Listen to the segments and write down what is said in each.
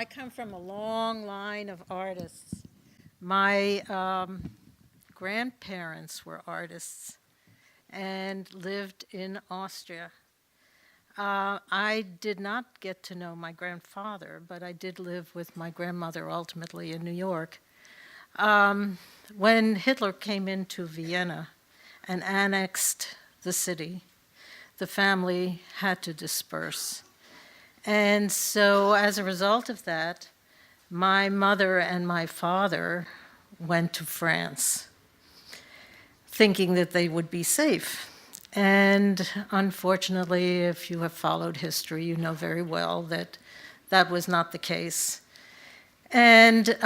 I come from a long line of artists. My grandparents were artists and lived in Austria. I did not get to know my grandfather, but I did live with my grandmother ultimately in New York. When Hitler came into Vienna and annexed the city, the family had to disperse. And so as a result of that, my mother and my father went to France, thinking that they would be safe. And unfortunately, if you have followed history, you know very well that that was not the case. And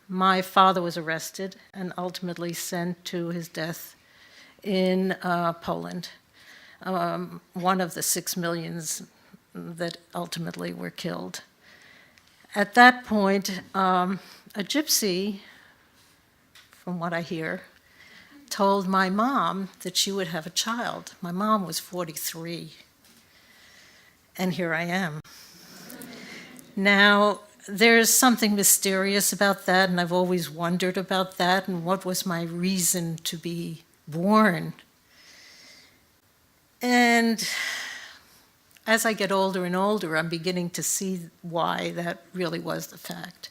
my father was arrested and ultimately sent to his death in Poland, one of the 6 millions that ultimately were killed. At that point, a gypsy, from what I hear, told my mom that she would have a child. My mom was 43, and here I am. Now, there's something mysterious about that, and I've always wondered about that, and what was my reason to be born. And as I get older and older, I'm beginning to see why that really was the fact.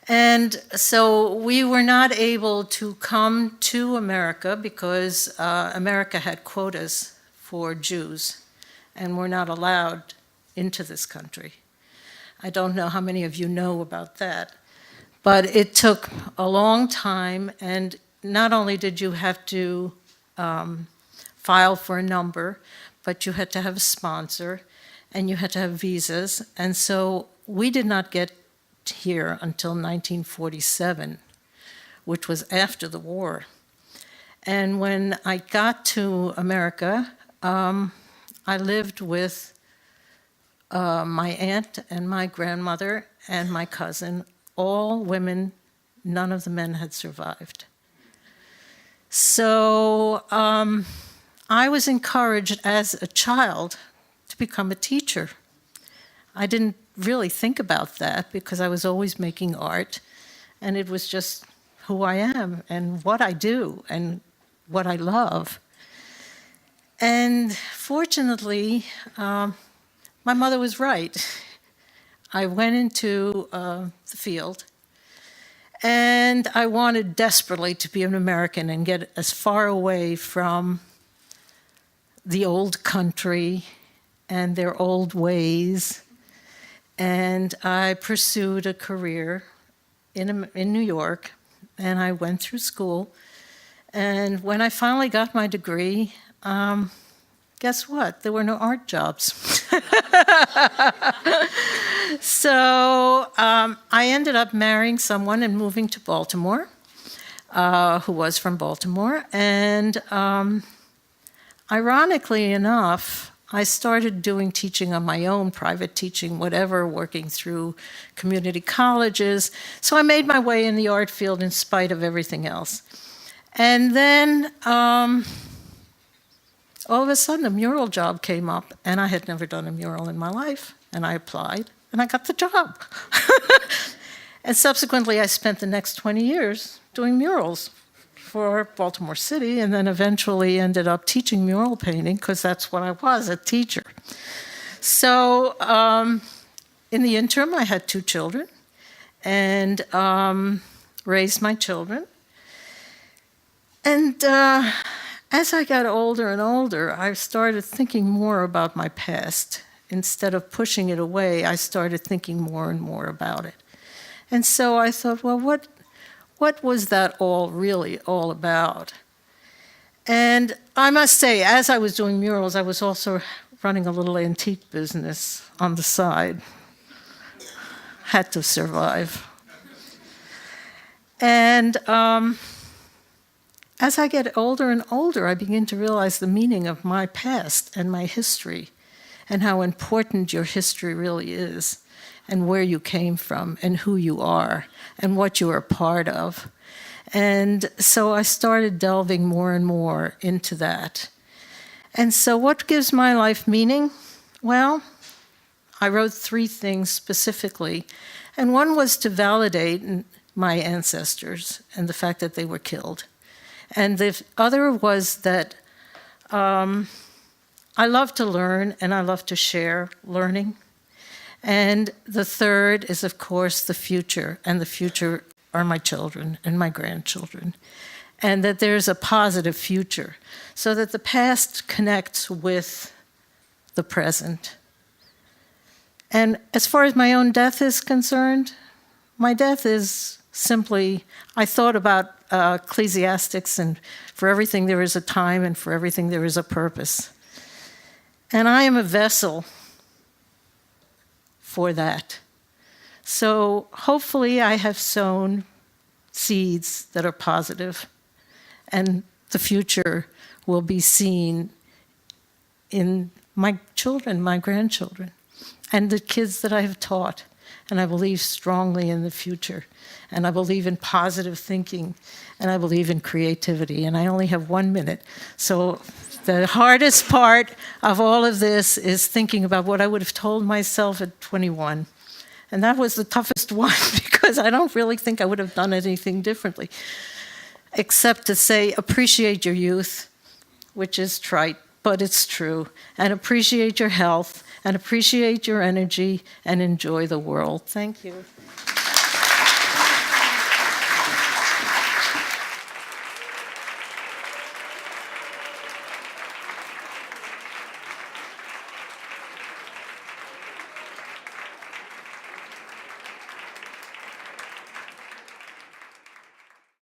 And so we were not able to come to America because America had quotas for Jews, and we're not allowed into this country. I don't know how many of you know about that, but it took a long time, and not only did you have to file for a number, but you had to have a sponsor, and you had to have visas. And so we did not get here until 1947, which was after the war. And when I got to America, I lived with my aunt and my grandmother and my cousin, all women. None of the men had survived. So I was encouraged as a child to become a teacher. I didn't really think about that because I was always making art, and it was just who I am and what I do and what I love. And fortunately, my mother was right. I went into the field, and I wanted desperately to be an American and get as far away from the old country and their old ways. And I pursued a career in New York, and I went through school. And when I finally got my degree, guess what? There were no art jobs. So I ended up marrying someone and moving to Baltimore, who was from Baltimore. And ironically enough, I started doing teaching on my own, private teaching, whatever, working through community colleges. So I made my way in the art field in spite of everything else. And then all of a sudden a mural job came up, and I had never done a mural in my life, and I applied, and I got the job. And subsequently I spent the next 20 years doing murals for Baltimore City, and then eventually ended up teaching mural painting because that's what I was, a teacher. So in the interim, I had 2 children and raised my children. And as I got older and older, I started thinking more about my past. Instead of pushing it away, I started thinking more and more about it. And so I thought, well, what was that all really all about? And I must say, as I was doing murals, I was also running a little antique business on the side. Had to survive. And as I get older and older, I begin to realize the meaning of my past and my history, and how important your history really is, and where you came from, and who you are, and what you are part of. And so I started delving more and more into that. And so what gives my life meaning? Well, I wrote 3 things specifically, and one was to validate my ancestors and the fact that they were killed. And the other was that I love to learn and I love to share learning. And the third is, of course, the future, and the future are my children and my grandchildren, and that there's a positive future, so that the past connects with the present. And as far as my own death is concerned, my death is simply, I thought about Ecclesiastics, and for everything there is a time, and for everything there is a purpose. And I am a vessel for that. So hopefully I have sown seeds that are positive, and the future will be seen in my children, my grandchildren, and the kids that I have taught. And I believe strongly in the future, and I believe in positive thinking, and I believe in creativity. And I only have 1 minute. So the hardest part of all of this is thinking about what I would have told myself at 21. And that was the toughest one, because I don't really think I would have done anything differently, except to say, appreciate your youth, which is trite, but it's true, and appreciate your health, and appreciate your energy, and enjoy the world. Thank you.